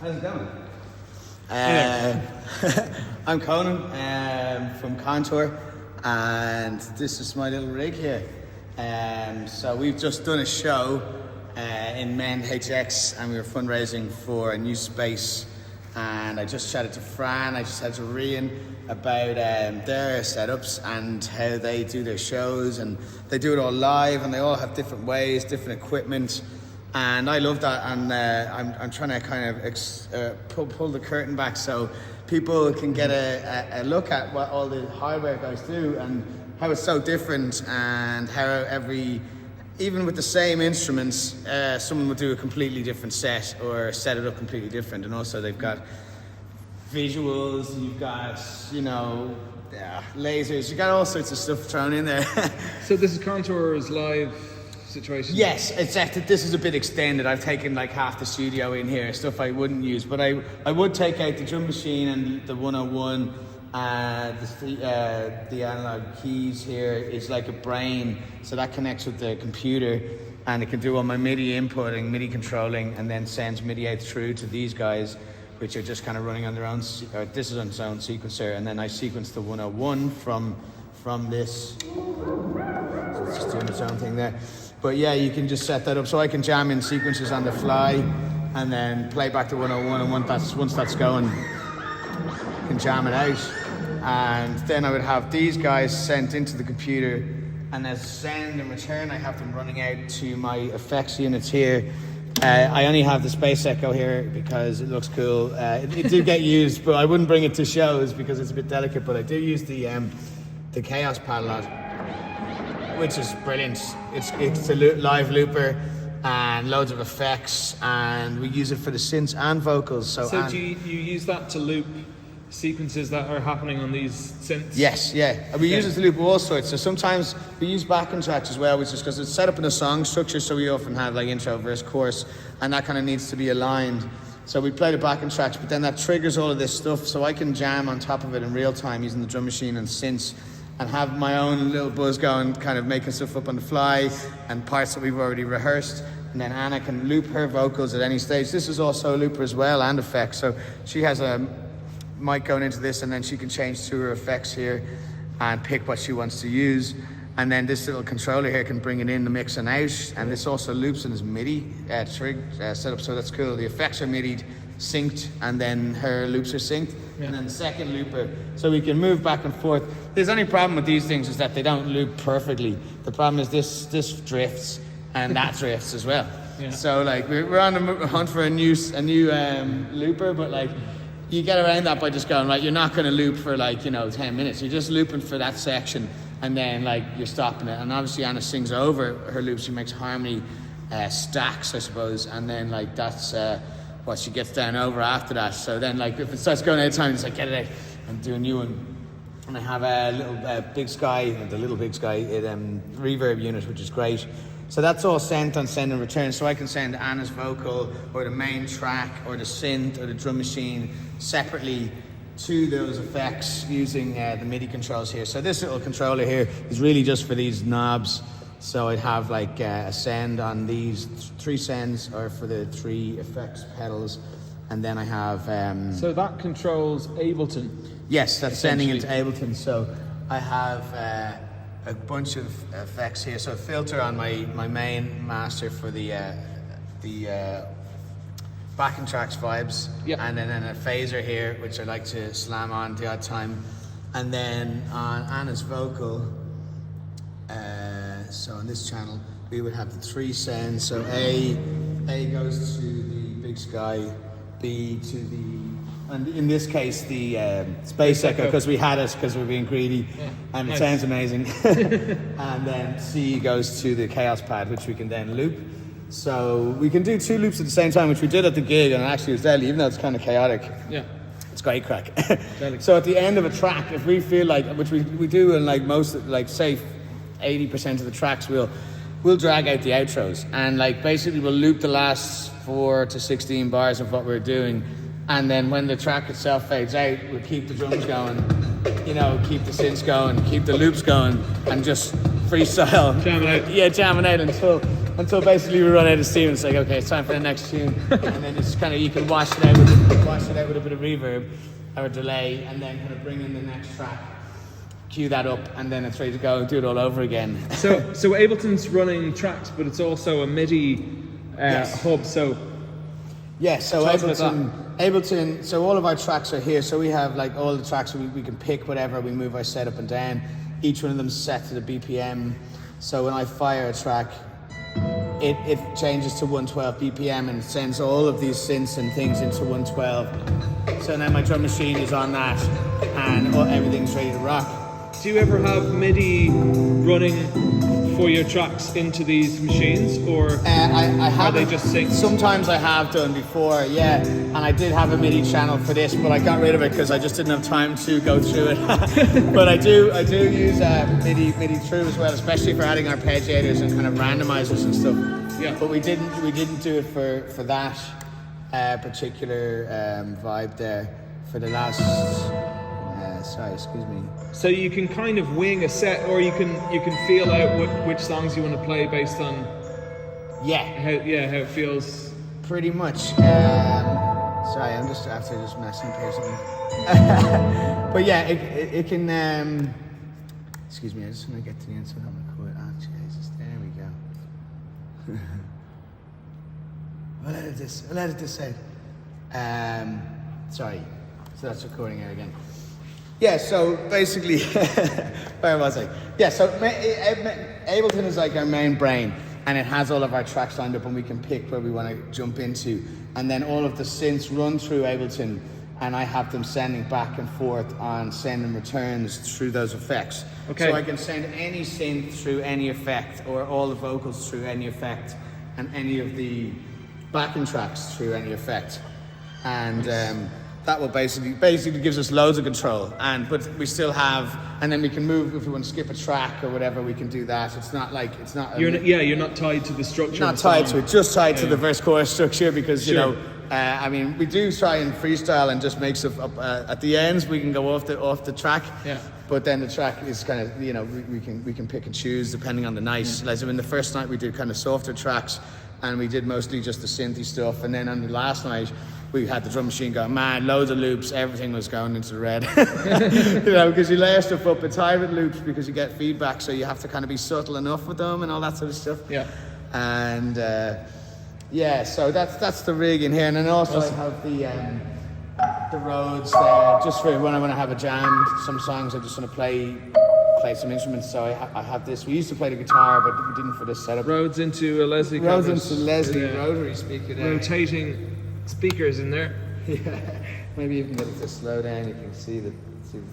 How's it going? I'm Conan from Contour, and this is my little rig here. So we've just done a show in Men HX, and we were fundraising for a new space. And I just chatted to Fran, I just had to Rian about their setups and how they do their shows, and they do it all live, and they all have different ways, different equipment. And I love that, and I'm trying to kind of pull the curtain back so people can get a look at what all the hardware guys do and how it's so different, and how even with the same instruments, someone would do a completely different set or set it up completely different. And also they've got visuals, you've got, lasers, you've got all sorts of stuff thrown in there. So this is Contour's live situation? Yes, exactly. This is a bit extended. I've taken like half the studio in here, stuff I wouldn't use, but I would take out the drum machine and the 101. The analog keys here is like a brain, so that connects with the computer, and it can do all my MIDI inputting, MIDI controlling, and then sends MIDI out through to these guys, which are just kind of running on their own. This is on its own sequencer, and then I sequence the 101 from this. So it's just doing its own thing there. But yeah, you can just set that up, so I can jam in sequences on the fly, and then play back to 101, and once that's going, I can jam it out. And then I would have these guys sent into the computer, and as send and return, I have them running out to my effects units here. I only have the Space Echo here because it looks cool. It do get used, but I wouldn't bring it to shows because it's a bit delicate. But I do use the Chaos Pad a lot, which is brilliant. It's a live looper and loads of effects, and we use it for the synths and vocals. So do you use that to loop sequences that are happening on these synths? Yes, yeah. And we use it to loop all sorts. So sometimes we use backing tracks as well, which is because it's set up in a song structure, so we often have like intro, verse, chorus, and that kind of needs to be aligned. So we play the backing tracks, but then that triggers all of this stuff, so I can jam on top of it in real time using the drum machine and synths, and have my own little buzz going, kind of making stuff up on the fly, and parts that we've already rehearsed. And then Anna can loop her vocals at any stage. This is also a looper as well, and effects. So she has a mic going into this, and then she can change to her effects here and pick what she wants to use. And then this little controller here can bring it in the mix and out. And this also loops in his MIDI setup, so that's cool. The effects are MIDI'd, synced, and then her loops are synced. Yeah. And then the second looper, so we can move back and forth. There's only problem with these things is that they don't loop perfectly. The problem is this drifts, and that drifts as well. Yeah. So like we're on the hunt for a new looper, but like you get around that by just going, right, you're not going to loop for 10 minutes. You're just looping for that section, and then like you're stopping it. And obviously Anna sings over her loops. She makes harmony stacks, I suppose, and then like that's what she gets down over after that. So then like if it starts going out of time, it's like get it out and do a new one. And I have a little Big Sky, the little Big Sky reverb unit, which is great. So that's all sent on send and return. So I can send Anna's vocal or the main track or the synth or the drum machine separately to those effects using the MIDI controls here. So this little controller here is really just for these knobs. So I'd have like a send on these 3 sends or for the 3 effects pedals. And then I have... so that controls Ableton? Yes, that's sending into Ableton. So I have... a bunch of effects here. So a filter on my main master for the backing tracks vibes. Yep. And then a phaser here, which I like to slam on the odd time. And then on Anna's vocal, so on this channel, we would have the 3 sends. So A goes to the Big Sky, B to the, and in this case, the Space Echo, because we had it, because we're being greedy, and it sounds amazing. And then C goes to the Chaos Pad, which we can then loop. So we can do 2 loops at the same time, which we did at the gig, and actually it was deadly, even though it's kind of chaotic. Yeah. It's great crack. So at the end of a track, if we feel like, which we do in like most, like say 80% of the tracks, we'll drag out the outros, and like basically we'll loop the last 4 to 16 bars of what we're doing. And then when the track itself fades out, we'll keep the drums going, keep the synths going, keep the loops going, and just freestyle. Jamming out. Yeah, jamming out until basically we run out of steam. It's like, okay, it's time for the next tune, and then it's kind of, you can wash it out with a bit of reverb or delay, and then kind of bring in the next track, cue that up, and then it's ready to go and do it all over again. So Ableton's running tracks, but it's also a MIDI Yes. hub. So Yeah, so Tell us about Ableton, so all of our tracks are here. So we have like all the tracks, we can pick whatever, we move our set up and down. Each one of them is set to the BPM. So when I fire a track, it changes to 112 BPM and sends all of these synths and things into 112. So then my drum machine is on that and everything's ready to rock. do you ever have MIDI running for your tracks into these machines, or I are they haven't. just synced? Sometimes I have done before, yeah. And I did have a MIDI channel for this, but I got rid of it because I just didn't have time to go through it. But I do use MIDI through as well, especially for adding arpeggiators and kind of randomizers and stuff. Yeah. But we didn't do it for that particular vibe there for the last. Sorry, excuse me. So you can kind of wing a set, or you can feel out which songs you want to play based on Yeah. how it feels. Pretty much. Sorry, I'm just messing up here something. But yeah, it can. Excuse me, I just want to get to the end so I don't record. Ah, Jesus, there we go. I'll edit this out. Sorry, so that's recording it again. Yeah, so basically, where was I? Yeah, so Ableton is like our main brain, and it has all of our tracks lined up, and we can pick where we want to jump into. And then all of the synths run through Ableton, and I have them sending back and forth on send and returns through those effects. Okay. So I can send any synth through any effect, or all the vocals through any effect, and any of the backing tracks through any effect. And that will basically gives us loads of control, but we still have, and then we can move if we want to skip a track or whatever. We can do that. It's not. You're not tied to the structure. Not of the tied song. to it, just tied to the verse chorus structure, because you Sure. know. I mean, we do try and freestyle and just make stuff up. At the ends, we can go off the track. Yeah. But then the track is kind of, we can pick and choose depending on the night. Like so in the first night we did kind of softer tracks, and we did mostly just the synthy stuff. And then on the last night we had the drum machine going, man, loads of loops, everything was going into the red. Because you layer stuff up, it's high with loops because you get feedback, so you have to kind of be subtle enough with them and all that sort of stuff. Yeah. And yeah, so that's the rig in here, and then also I have the Rhodes there just for when I want to have a jam. Some songs I just want to play some instruments. So I have this. We used to play the guitar, but we didn't for this setup. Rhodes into a Leslie. Rhodes covers. into Leslie Yeah. rotary speaker there. Rotating speakers in there. Yeah, maybe you can get it to slow down. You can see the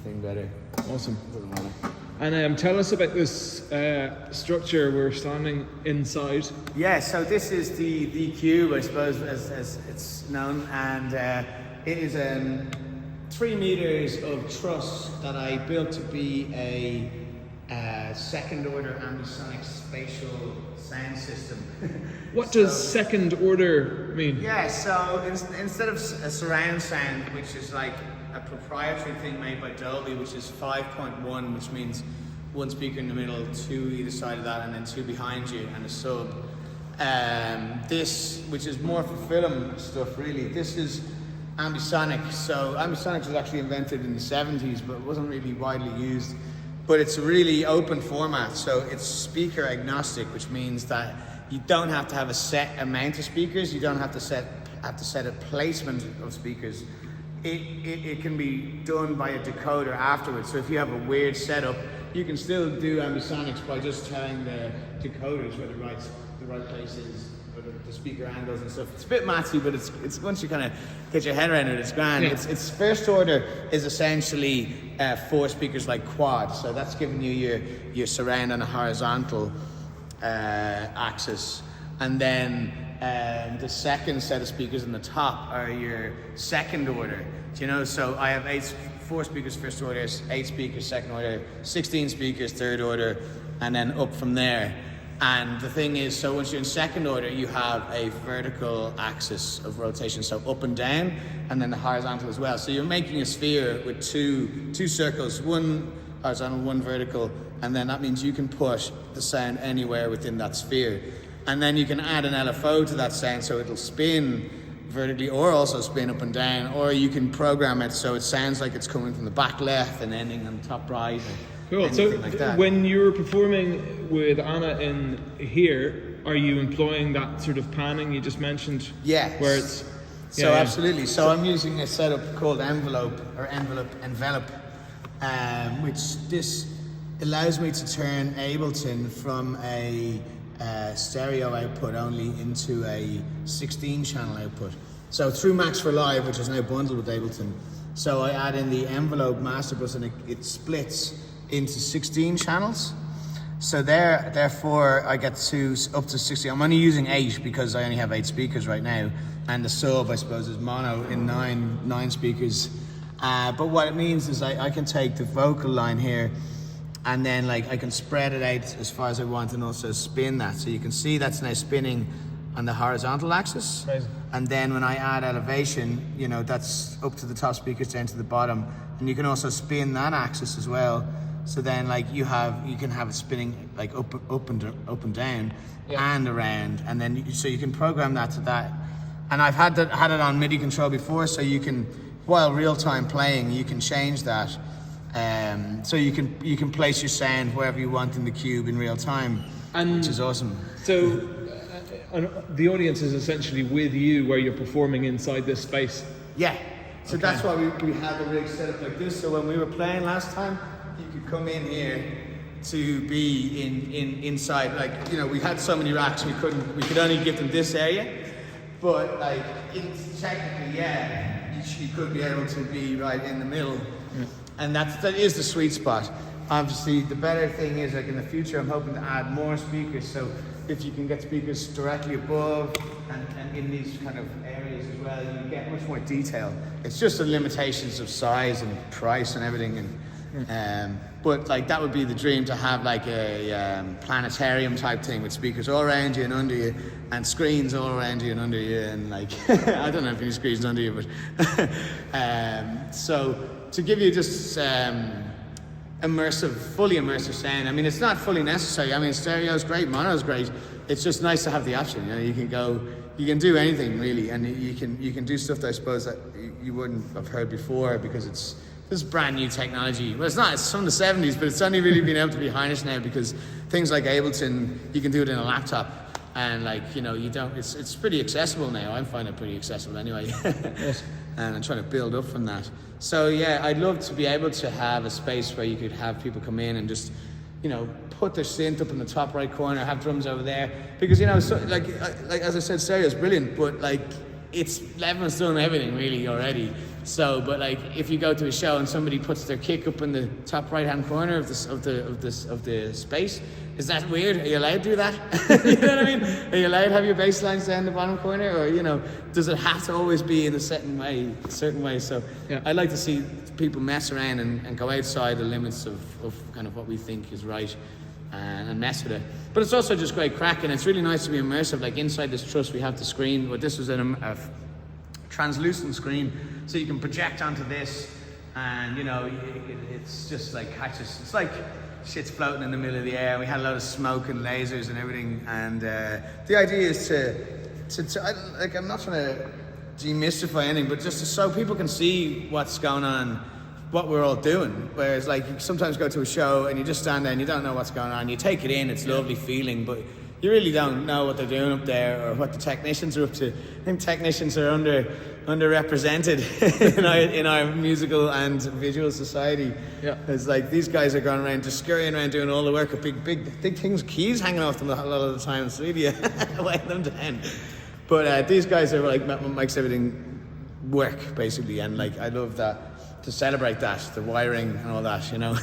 thing better. Awesome. Doesn't matter. And tell us about this structure we're standing inside. Yeah, so this is the cube, I suppose, as it's known, and it is 3 meters of truss that I built to be a second order ambisonic spatial sound system. What does second order mean? Yeah, so instead of a surround sound, which is like a proprietary thing made by Dolby, which is 5.1, which means 1 speaker in the middle, 2 either side of that, and then 2 behind you, and a sub. This, which is more for film stuff really, this is ambisonic. So ambisonic was actually invented in the 70s, but it wasn't really widely used. But it's a really open format, so it's speaker agnostic, which means that you don't have to have a set amount of speakers. You don't have to set a placement of speakers. It can be done by a decoder afterwards. So if you have a weird setup, you can still do ambisonics by just telling the decoders where the right place is, or the speaker angles and stuff. It's a bit mathsy, but it's once you kind of get your head around it, it's grand. Yeah. It's first order is essentially 4 speakers like quad. So that's giving you your surround on a horizontal axis, and then the second set of speakers on the top are your second order. Do you know? So I have 4 speakers first order, 8 speakers second order, 16 speakers third order, and then up from there. And the thing is, so once you're in second order, you have a vertical axis of rotation, so up and down, and then the horizontal as well. So you're making a sphere with two circles, one horizontal, one vertical, and then that means you can put the sound anywhere within that sphere. And then you can add an LFO to that sound so it'll spin vertically or also spin up and down, or you can program it so it sounds like it's coming from the back left and ending on the top right. Cool. So like when you're performing with Anna in here, are you employing that sort of panning you just mentioned? Yes. Where it's absolutely. So I'm using a setup called envelope, which this allows me to turn Ableton from a stereo output only into a 16 channel output. So through Max for Live, which is now bundled with Ableton, so I add in the envelope master bus and it splits into 16 channels. So therefore I get to up to 16. I'm only using 8 because I only have 8 speakers right now, and the sub I suppose is mono in 9 speakers. But what it means is I can take the vocal line here, and then like I can spread it out as far as I want and also spin that. So you can see that's now spinning on the horizontal axis. Amazing. And then when I add elevation, you know, that's up to the top speakers down to the bottom. And you can also spin that axis as well. So then like you can have it spinning like up and down and around. And then so you can program that to that. And I've had it on MIDI control before, so you can, while real time playing, you can change that. So you can place your sound wherever you want in the cube in real time, which is awesome. So the audience is essentially with you where you're performing inside this space. Yeah. So that's why we had the rig set up like this. So when we were playing last time, you could come in here to be inside. Like, you know, we had so many racks we could only give them this area, but like technically, you could be able to be right in the middle. Yeah. And that is the sweet spot. Obviously, the better thing is, like in the future, I'm hoping to add more speakers. So if you can get speakers directly above and in these kind of areas as well, you can get much more detail. It's just the limitations of size and price and everything. But like that would be the dream, to have like a planetarium type thing with speakers all around you and under you, and screens all around you and under you, and like I don't know if any screens under you, but so to give you just fully immersive sound. I mean, it's not fully necessary. I mean, stereo is great, mono is great. It's just nice to have the option. You know, you can do anything really, and you can do stuff that I suppose that you wouldn't have heard before, because this is brand new technology. Well, it's not. It's from the 70s, but it's only really been able to be harnessed now because things like Ableton, you can do it in a laptop, and like, you know, you don't. It's pretty accessible now. I'm finding it pretty accessible anyway. Yes. And I'm trying to build up from that. So yeah, I'd love to be able to have a space where you could have people come in and just, you know, put their synth up in the top right corner, have drums over there, because, you know, so, like as I said, stereo is brilliant, but like Levin's done everything really already. So, but like if you go to a show and somebody puts their kick up in the top right hand corner of the space, is that weird? Are you allowed to do that? You know what I mean? Are you allowed to have your bass lines down the bottom corner, or, you know, does it have to always be in a certain way? So yeah. I'd like to see people mess around and go outside the limits of kind of what we think is right, and mess with it. But it's also just great crack, and it's really nice to be immersive. Like inside this truss we have the screen, but this was a translucent screen, so you can project onto this, and, you know, it's just like catches. It's like shit's floating in the middle of the air. We had a lot of smoke and lasers and everything, and the idea is to I'm not trying to demystify anything, but just so people can see what's going on, what we're all doing. Whereas like you sometimes go to a show and you just stand there and you don't know what's going on. You take it in, it's a lovely feeling, but you really don't know what they're doing up there or what the technicians are up to. I think technicians are underrepresented in our musical and visual society. Yeah, it's like these guys are going around, just scurrying around doing all the work with big things, keys hanging off them a lot of the time. It's really weighing them down. But these guys are like makes everything work basically, and like I love that, to celebrate that, the wiring and all that, you know.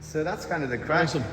So that's kind of the crack. Awesome.